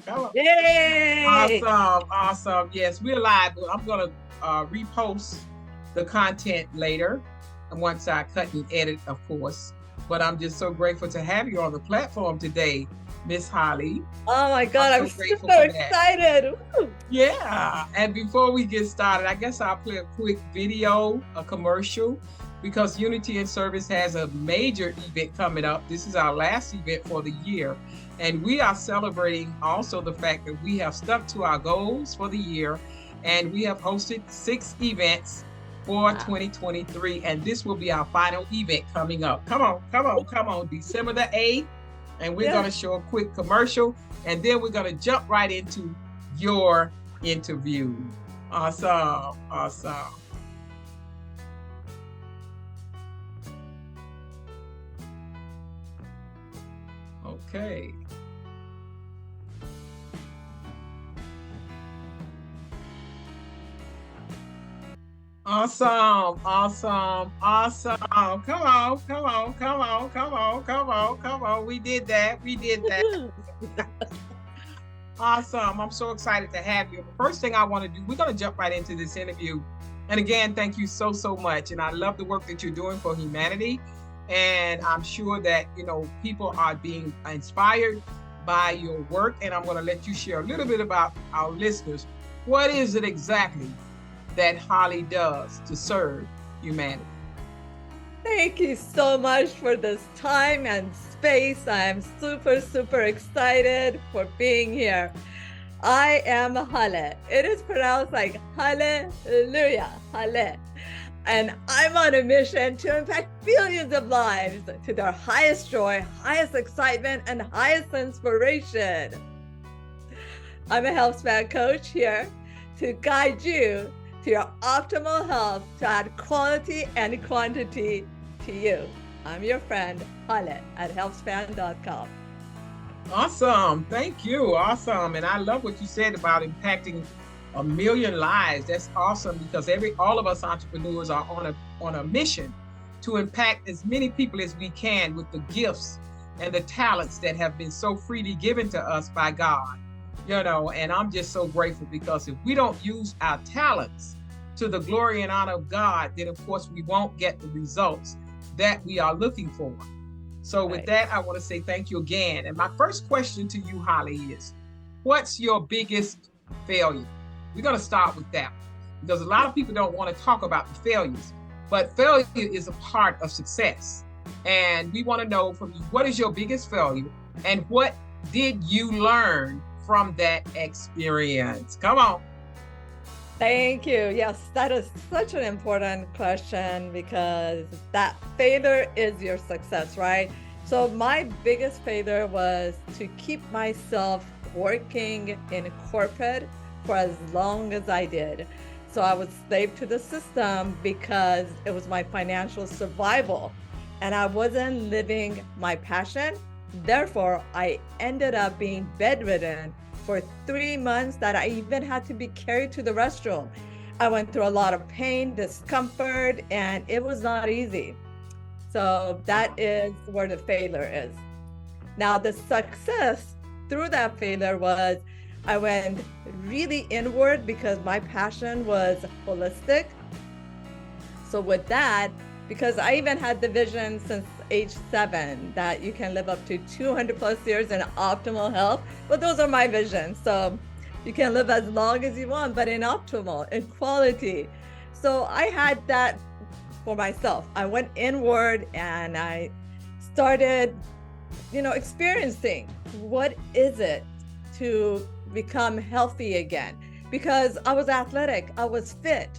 Come on. Yay! Awesome. Awesome. Yes, we're live. I'm going to repost the content later. And once I cut and edit, of course. But I'm just so grateful to have you on the platform today, Miss Holly. Oh my I'm God, I'm so grateful super for that. excited. Woo! Yeah. And before we get started, I guess I'll play a quick video, a commercial, because Unity in Service has a major event coming up. This is our last event for the year. And we are celebrating also the fact that we have stuck to our goals for the year. And we have hosted 6 events for Wow. 2023. And this will be our final event coming up. Come on, come on, come on. December the 8th. And we're going Yeah. to show a quick commercial. And then we're going to jump right into your interview. Awesome. Awesome. Okay. Awesome. Awesome. Awesome. Come on. Come on. Come on. Come on. Come on. Come on. We did that. We did that. Awesome. I'm so excited to have you. The first thing I want to do, we're going to jump right into this interview. And again, thank you so, so much. And I love the work that you're doing for humanity. And I'm sure that, people are being inspired by your work. And I'm going to let you share a little bit about our listeners. What is it exactly that Holly does to serve humanity? Thank you so much for this time and space. I am super, super excited for being here. I am Haleh. It is pronounced like Hallelujah, Haleh. And I'm on a mission to impact billions of lives to their highest joy, highest excitement, and highest inspiration. I'm a healthspan coach here to guide you to your optimal health to add quality and quantity to you. I'm your friend, Haleh at healthspan.com. Awesome. Thank you. Awesome. And I love what you said about impacting a million lives. That's awesome because all of us entrepreneurs are on a mission to impact as many people as we can with the gifts and the talents that have been so freely given to us by God. And I'm just so grateful because if we don't use our talents to the glory and honor of God, then of course we won't get the results that we are looking for. So with that, I want to say thank you again. And my first question to you, Holly, is what's your biggest failure? We're going to start with that because a lot of people don't want to talk about the failures, but failure is a part of success. And we want to know from you, what is your biggest failure and what did you learn from that experience? Come on. Thank you. Yes, that is such an important question because that failure is your success, right? So my biggest failure was to keep myself working in corporate for as long as I did. So I was slave to the system because it was my financial survival and I wasn't living my passion. Therefore, I ended up being bedridden for 3 months that I even had to be carried to the restroom. I went through a lot of pain, discomfort, and it was not easy. So that is where the failure is. Now, the success through that failure was I went really inward because my passion was holistic. So with that, because I even had the vision since age 7 that you can live up to 200 plus years in optimal health. But those are my visions. So you can live as long as you want, but in optimal, in quality. So I had that for myself. I went inward and I started, experiencing what is it to become healthy again? Because I was athletic, I was fit,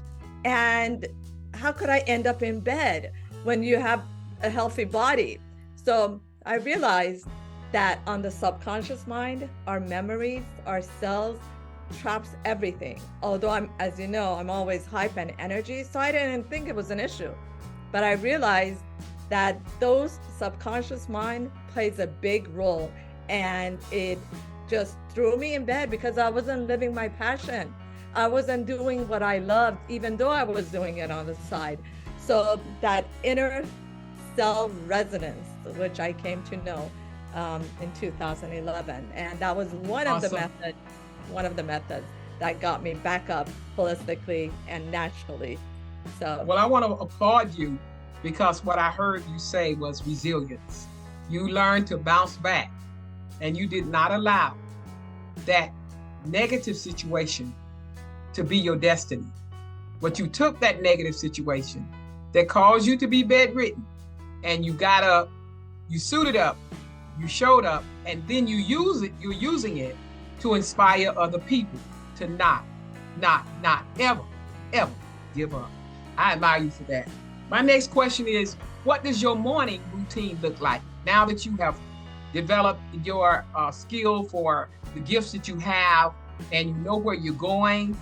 and how could I end up in bed when you have a healthy body? So I realized that on the subconscious mind, our memories, our cells traps everything. Although as you know, I'm always hype and energy, so I didn't think it was an issue. But I realized that those subconscious mind plays a big role, and it just threw me in bed because I wasn't living my passion. I wasn't doing what I loved, even though I was doing it on the side. So that inner cell resonance, which I came to know, in 2011. And that was Awesome. one of the methods that got me back up holistically and naturally. So Well, I want to applaud you because what I heard you say was resilience. You learned to bounce back and you did not allow that negative situation to be your destiny. But you took that negative situation that caused you to be bedridden and you got up, you suited up, you showed up, and then you're using it to inspire other people to not ever, ever give up. I admire you for that. My next question is, what does your morning routine look like now that you have developed your skill for the gifts that you have and you know where you're going?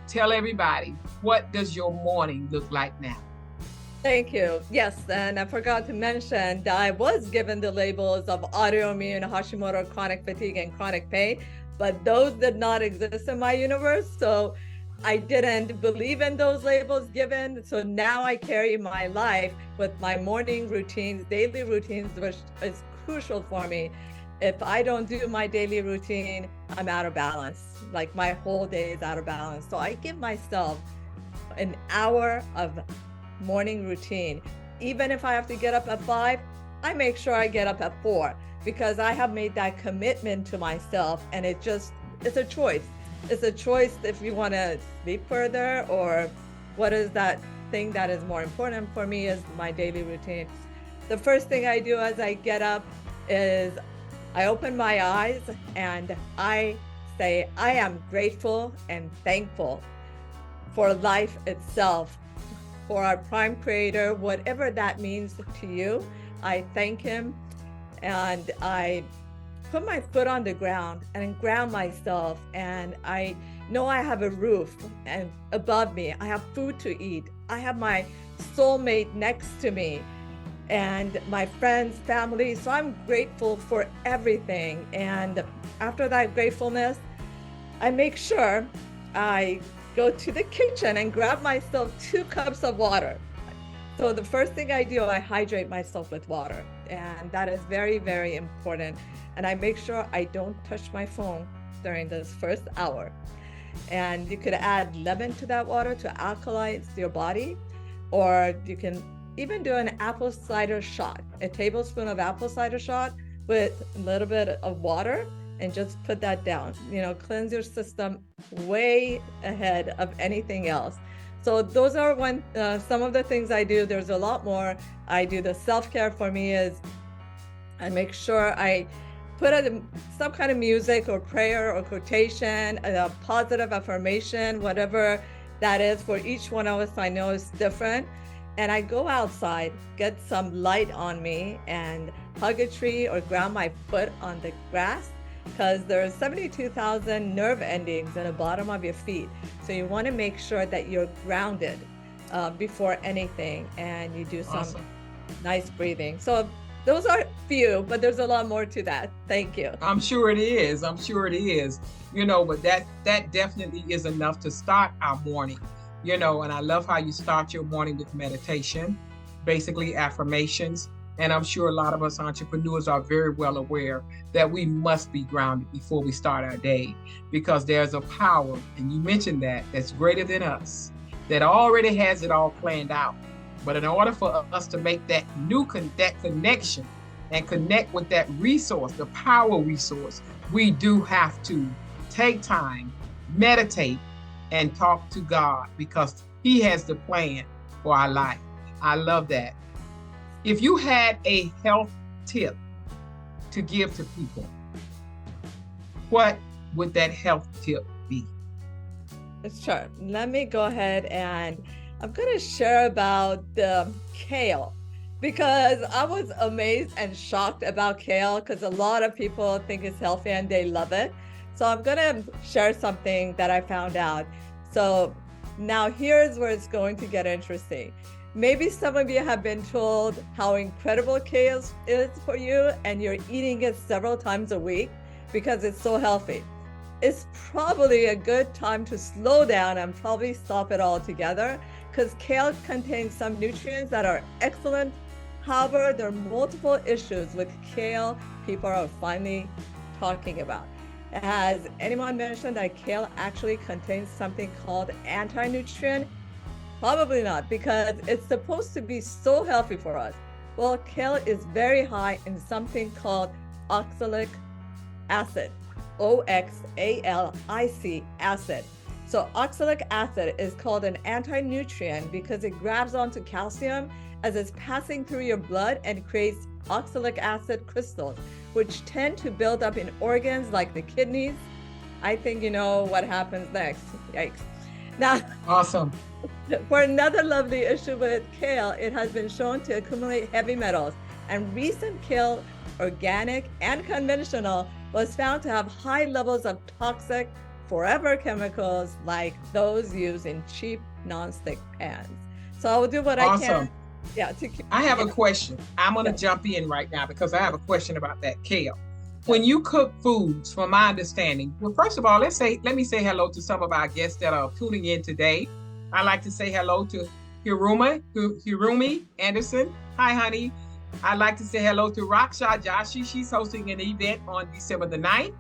Tell everybody, what does your morning look like now? thank you. Yes, and I forgot to mention that I was given the labels of autoimmune, Hashimoto, chronic fatigue, and chronic pain, but those did not exist in my universe. So I didn't believe in those labels given. So now I carry my life with my morning routines, daily routines, which is crucial for me. If I don't do my daily routine, I'm out of balance. Like my whole day is out of balance. So I give myself an hour of morning routine. Even if I have to get up at 5, I make sure I get up at 4 because I have made that commitment to myself, and it's a choice. It's a choice if you want to sleep further or what is that thing that is more important for me is my daily routine. The first thing I do as I get up is I open my eyes and I say, I am grateful and thankful for life itself, for our prime creator, whatever that means to you. I thank him and I put my foot on the ground and ground myself. And I know I have a roof and above me, I have food to eat. I have my soulmate next to me and my friends, family. So I'm grateful for everything. And after that gratefulness, I make sure I go to the kitchen and grab myself 2 cups of water. So the first thing I do, I hydrate myself with water. And that is very, very important. And I make sure I don't touch my phone during this first hour. And you could add lemon to that water to alkalize your body, or you can even do an apple cider shot, a tablespoon of apple cider shot with a little bit of water, and just put that down. Cleanse your system way ahead of anything else. So those are some of the things I do. There's a lot more. I do the self-care. For me is I make sure I put some kind of music or prayer or quotation, a positive affirmation, whatever that is for each one of us. I know it's different. And I go outside, get some light on me and hug a tree or ground my foot on the grass, because there's 72,000 nerve endings in the bottom of your feet. So you want to make sure that you're grounded before anything, and you do some nice breathing. So those are few, but there's a lot more to that. Thank you. I'm sure it is. I'm sure it is. But that definitely is enough to start our morning. And I love how you start your morning with meditation, basically affirmations. And I'm sure a lot of us entrepreneurs are very well aware that we must be grounded before we start our day, because there's a power, and you mentioned that's greater than us, that already has it all planned out. But in order for us to make that connection and connect with that resource, the power resource, we do have to take time, meditate, and talk to God, because He has the plan for our life. I love that. If you had a health tip to give to people, what would that health tip be? Sure. Let me go ahead and I'm going to share about the kale, because I was amazed and shocked about kale, because a lot of people think it's healthy and they love it. So I'm going to share something that I found out. So now here's where it's going to get interesting. Maybe some of you have been told how incredible kale is for you, and you're eating it several times a week because it's so healthy. It's probably a good time to slow down and probably stop it altogether, because kale contains some nutrients that are excellent However, there are multiple issues with kale people are finally talking about. Has anyone mentioned that kale actually contains something called anti-nutrient? Probably not, because it's supposed to be so healthy for us. Well, kale is very high in something called oxalic acid, OXALIC acid. So oxalic acid is called an anti-nutrient because it grabs onto calcium as it's passing through your blood and creates oxalic acid crystals, which tend to build up in organs like the kidneys. I think you know what happens next. Yikes. Now, Awesome. for another lovely issue with kale, it has been shown to accumulate heavy metals, and recent kale, organic and conventional, was found to have high levels of toxic forever chemicals like those used in cheap nonstick pans. So I will do what I can. Yeah. I have a question. I'm going to jump in right now because I have a question about that kale. When you cook foods, from my understanding, well, first of all, let me say hello to some of our guests that are tuning in today. I'd like to say hello to Hirumi Anderson. Hi, honey. I'd like to say hello to Raksha Joshi. She's hosting an event on December the 9th.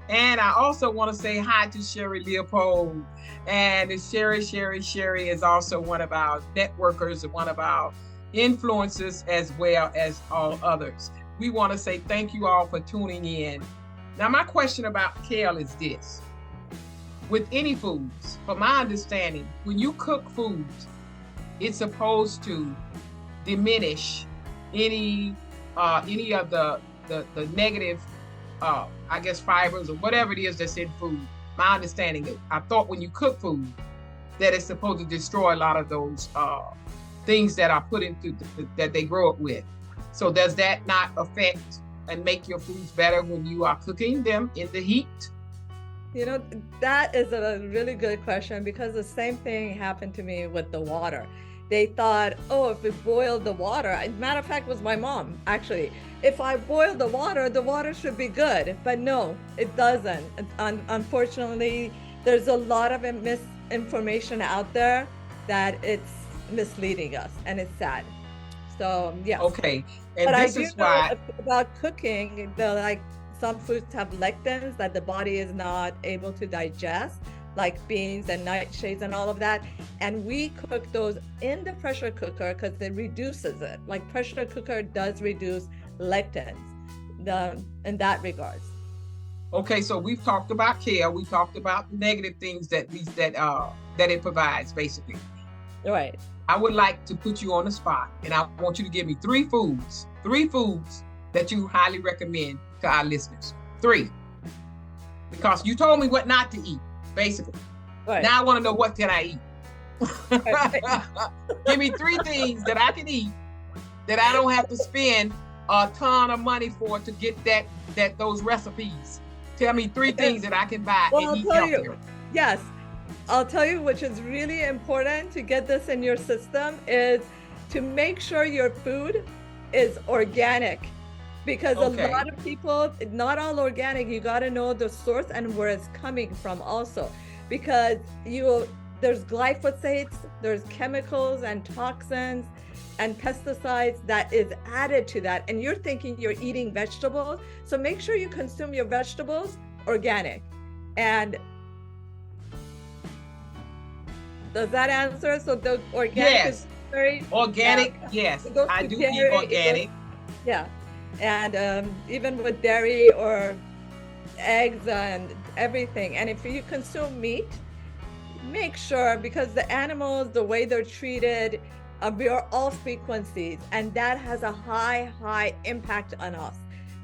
And I also want to say hi to Sherry Leopold. And Sherry is also one of our networkers and one of our influencers as well as all others. We want to say thank you all for tuning in. Now, my question about kale is this. With any foods, from my understanding, when you cook foods, it's supposed to diminish any of the negative I guess fibers or whatever it is that's in food. My understanding is, I thought when you cook food that it's supposed to destroy a lot of those things that are put into that they grow it with. So does that not affect and make your foods better when you are cooking them in the heat? You know, that is a really good question because the same thing happened to me with the water. They thought, oh, if we boiled the water, matter of fact, it was my mom, actually. If I boil the water should be good. But no, it doesn't. Unfortunately, there's a lot of misinformation out there that it's misleading us, and it's sad. So, yes. Okay. And but this I do is why know about cooking, some foods have lectins that the body is not able to digest, like beans and nightshades and all of that. And we cook those in the pressure cooker because it reduces it. Like pressure cooker does reduce lectins in that regards. Okay, so we've talked about kale. We talked about the negative things that it provides, basically. Right. I would like to put you on the spot, and I want you to give me three foods that you highly recommend to our listeners. 3. Because you told me what not to eat, basically. Right. Now I want to know what can I eat. Give me 3 things that I can eat that I don't have to spend a ton of money for to get those recipes. Tell me 3 things that I can buy and eat healthier. Yes. I'll tell you, which is really important to get this in your system, is to make sure your food is organic. Because a lot of people, not all organic, you got to know the source and where it's coming from also. Because there's glyphosates, there's chemicals and toxins and pesticides that is added to that. And you're thinking you're eating vegetables. So make sure you consume your vegetables organic. And does that answer? So the organic is very organic. Yes, I do eat organic. Yeah, and even with dairy or eggs and everything. And if you consume meat, make sure, because the animals, the way they're treated, we are all frequencies, and that has a high impact on us.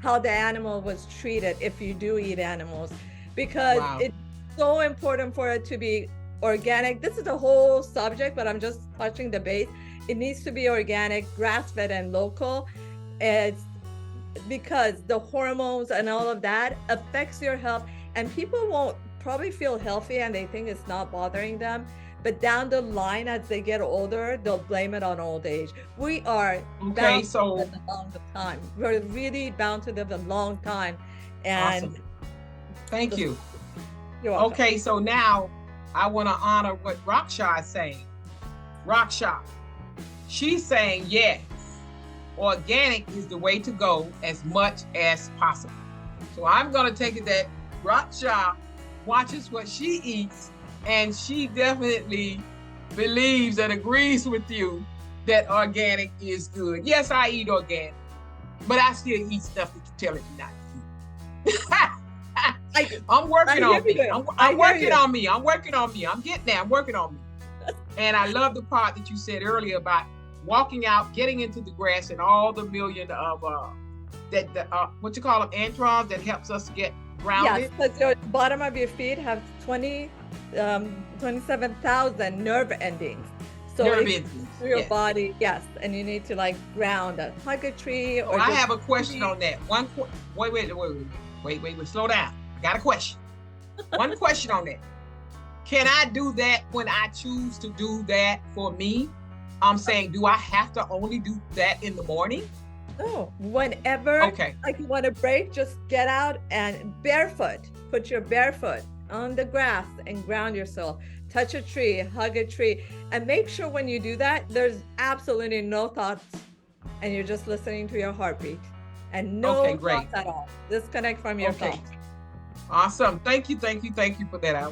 How the animal was treated if you do eat animals, because it's so important for it to be organic. This is a whole subject, but I'm just touching the base. It needs to be organic, grass-fed, and local. It's because the hormones and all of that affects your health, and people won't probably feel healthy and they think it's not bothering them. But down the line, as they get older, they'll blame it on old age. We are bound to live a long time. We're really bound to live a long time. And awesome. Thank you. You're welcome. Okay, so now I want to honor what Raksha is saying. Raksha, she's saying yes. organic is the way to go as much as possible. So I'm going to take it that Raksha watches what she eats, and she definitely believes and agrees with you that organic is good. Yes, I eat organic, but I still eat stuff that you tell it not to eat. I'm working on me. I'm working on me. I'm working on me. I'm getting there. I'm working on me. And I love the part that you said earlier about walking out, getting into the grass, and all the million of what you call them, antrons that helps us get grounded. Yes, because your bottom of your feet have 27,000 nerve endings. So nerve endings through your body, yes, and you need to like ground a hug a tree. Or I have a question on that. Wait, slow down. I got a question. One question on that. Can I do that when I choose to do that for me? I'm saying, do I have to only do that in the morning? No, whenever like you want to break, just get out and barefoot, put your barefoot on the grass and ground yourself. Touch a tree, hug a tree, and make sure when you do that, there's absolutely no thoughts and you're just listening to your heartbeat and no thoughts at all. Disconnect from your thoughts. Awesome. Thank you for that. I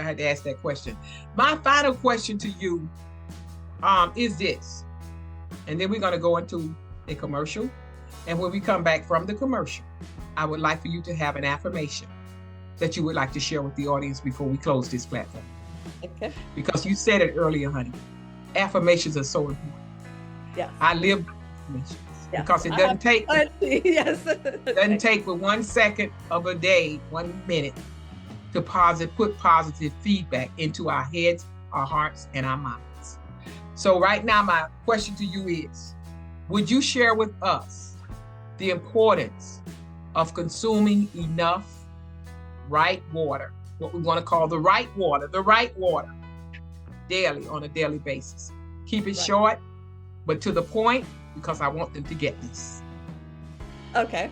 had to ask that question. My final question to you is this, and then we're going to go into a commercial. And when we come back from the commercial, I would like for you to have an affirmation that you would like to share with the audience before we close this platform. Okay. Because you said it earlier, honey. Affirmations are so important. Yes. I live by affirmations because it doesn't take. Doesn't take but 1 second of a day, 1 minute, to put positive feedback into our heads, our hearts, and our minds. So right now, my question to you is, would you share with us the importance of consuming enough right water, what we want to call the right water, daily, on a daily basis? Keep it short, but to the point, because I want them to get this. Okay.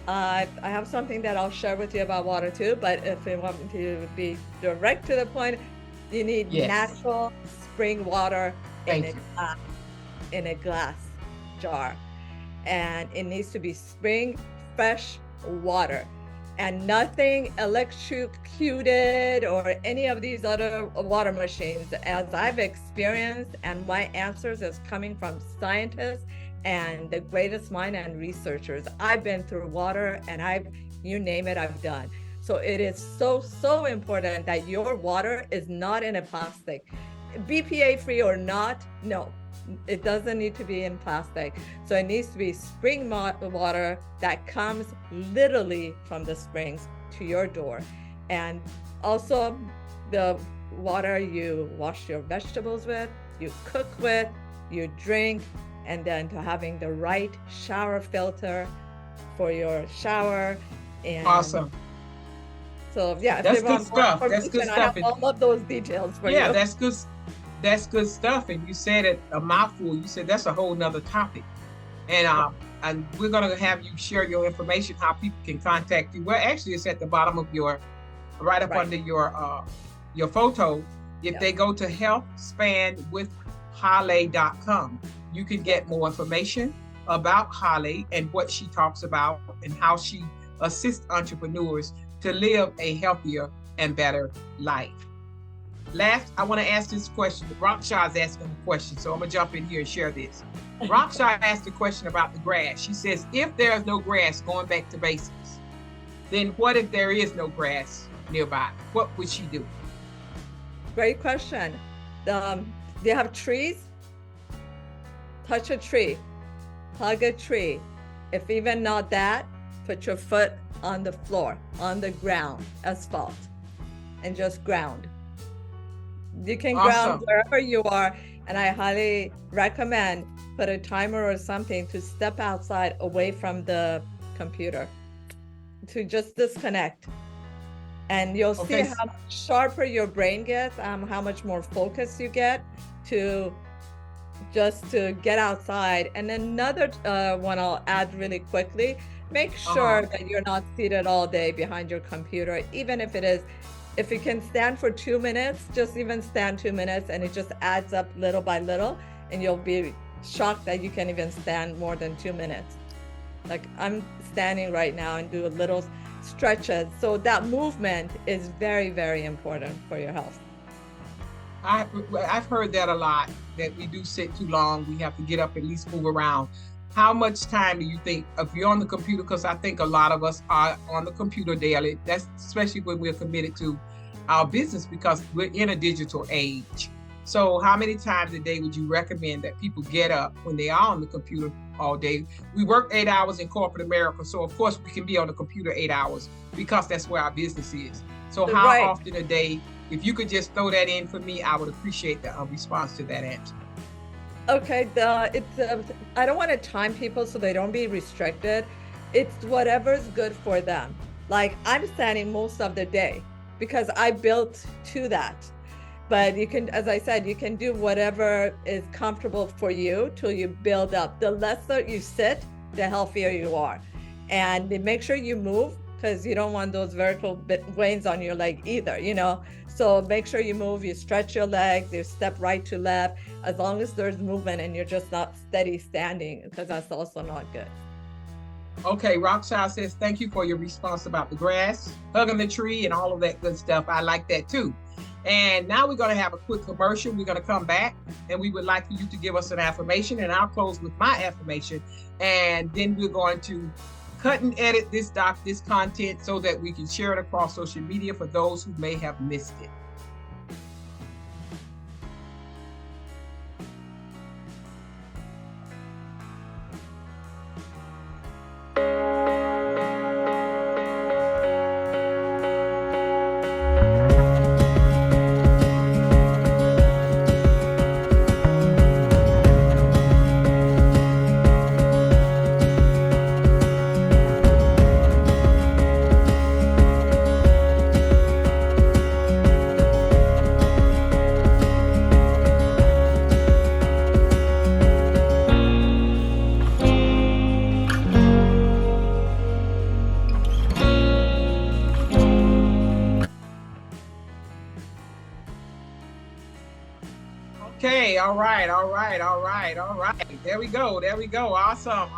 I have something that I'll share with you about water too, but if you want me to be direct to the point, you need natural spring water in a glass jar, and it needs to be spring fresh water and nothing electrocuted or any of these other water machines, as I've experienced, and my answers is coming from scientists and the greatest mind and researchers. I've been through water, and you name it, I've done. So it is so important that your water is not in a plastic, BPA free or not. No, it doesn't need to be in plastic. So it needs to be spring water that comes literally from the springs to your door. And also the water you wash your vegetables with, you cook with, you drink, and then to having the right shower filter for your shower. And awesome. So yeah, that's good stuff. That's good stuff. I have all of those details for you. Yeah, that's good. That's good stuff. And you said it a mouthful. You said that's a whole nother topic. And we're gonna have you share your information, how people can contact you. Well, actually, it's at the bottom of right up under your photo. If they go to healthspanwithhaleh.com, you can get more information about Haleh and what she talks about and how she assists entrepreneurs to live a healthier and better life. Last, I want to ask this question. Raksha is asking a question, so I'm going to jump in here and share this. Raksha asked a question about the grass. She says, if there's no grass, going back to basics, then what if there is no grass nearby? What would she do? Great question. Do you have trees? Touch a tree, hug a tree. If even not that, put your foot on the floor, on the ground, asphalt, and just ground. You can ground wherever you are, and I highly recommend put a timer or something to step outside away from the computer to just disconnect. And you'll see how much sharper your brain gets, how much more focus you get to get outside. And another one I'll add really quickly, make sure that you're not seated all day behind your computer, even if you can stand for 2 minutes, just even stand 2 minutes, and it just adds up little by little, and you'll be shocked that you can even stand more than 2 minutes. Like I'm standing right now and do a little stretches. So that movement is very, very important for your health. I've heard that a lot, that we do sit too long. We have to get up, at least move around. How much time do you think, if you're on the computer, because I think a lot of us are on the computer daily, that's especially when we're committed to our business, because we're in a digital age. So how many times a day would you recommend that people get up when they are on the computer all day? We work 8 hours in corporate America, so of course we can be on the computer 8 hours because that's where our business is. So how Right. often a day? If you could just throw that in for me, I would appreciate the response to that answer. Okay, I don't want to time people so they don't be restricted. It's whatever's good for them. Like I'm standing most of the day because I built to that. But you can, as I said, you can do whatever is comfortable for you till you build up. The lesser you sit, the healthier you are. And make sure you move, because you don't want those vertical veins on your leg either, you know? So make sure you move, you stretch your legs, you step right to left, as long as there's movement and you're just not steady standing, because that's also not good. Okay, Rockchild says, thank you for your response about the grass, hugging the tree, and all of that good stuff. I like that too. And now we're going to have a quick commercial. We're going to come back, and we would like for you to give us an affirmation, and I'll close with my affirmation. And then we're going to cut and edit this content so that we can share it across social media for those who may have missed it. Okay, all right. There we go. Awesome.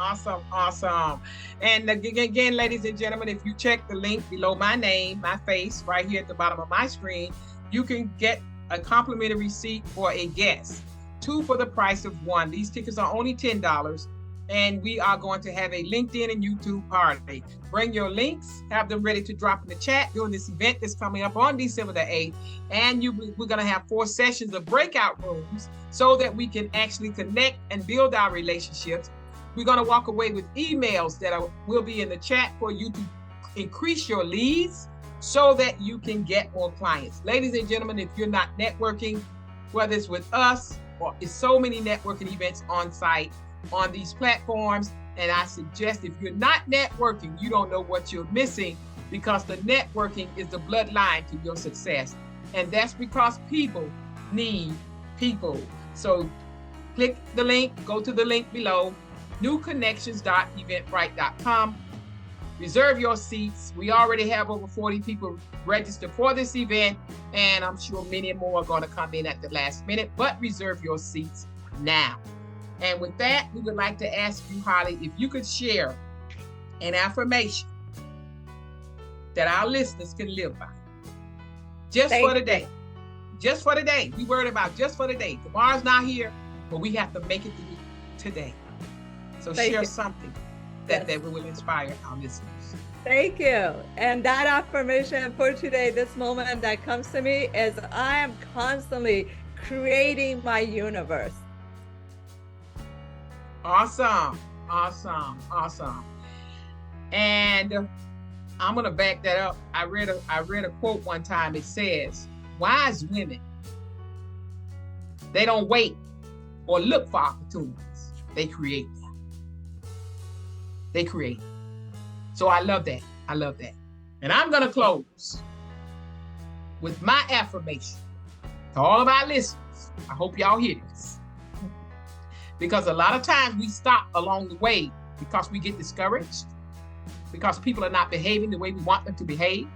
And again, ladies and gentlemen, if you check the link below my name, my face, right here at the bottom of my screen, you can get a complimentary seat for a guest. 2 for the price of 1. These tickets are only $10. And we are going to have a LinkedIn and YouTube party. Bring your links, have them ready to drop in the chat during this event that's coming up on December the 8th. And we're going to have 4 sessions of breakout rooms so that we can actually connect and build our relationships. We're going to walk away with emails that will be in the chat for you to increase your leads so that you can get more clients. Ladies and gentlemen, if you're not networking, whether it's with us or it's so many networking events on site, on these platforms, and I suggest if you're not networking, you don't know what you're missing, because the networking is the bloodline to your success, and that's because people need people. So click the link, go to the link below, newconnections.eventbrite.com. Reserve your seats. We already have over 40 people registered for this event, and I'm sure many more are going to come in at the last minute, but reserve your seats now. And with that, we would like to ask you, Haleh, if you could share an affirmation that our listeners can live by. Just for the day. Just for the day. We worried about just for the day. Tomorrow's not here, but we have to make it through today. So share something that will inspire our listeners. Thank you. And that affirmation for today, this moment that comes to me, is I am constantly creating my universe. Awesome. And I'm going to back that up. I read a quote one time. It says, wise women, they don't wait or look for opportunities. They create them. So I love that. And I'm going to close with my affirmation to all of our listeners. I hope y'all hear this. Because a lot of times we stop along the way because we get discouraged, because people are not behaving the way we want them to behave,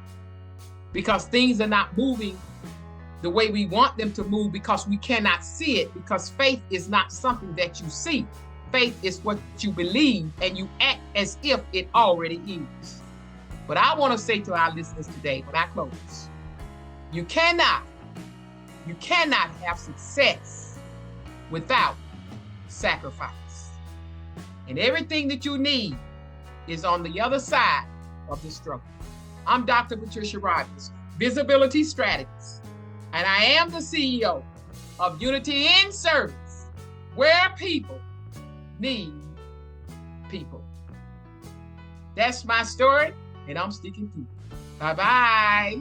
because things are not moving the way we want them to move because we cannot see it, because faith is not something that you see. Faith is what you believe, and you act as if it already is. But I want to say to our listeners today, when I close, you cannot have success without sacrifice. And everything that you need is on the other side of the struggle. I'm Dr. Patricia Rogers, Visibility Strategist, and I am the CEO of Unity in Service, where people need people. That's my story, and I'm sticking to it. Bye-bye.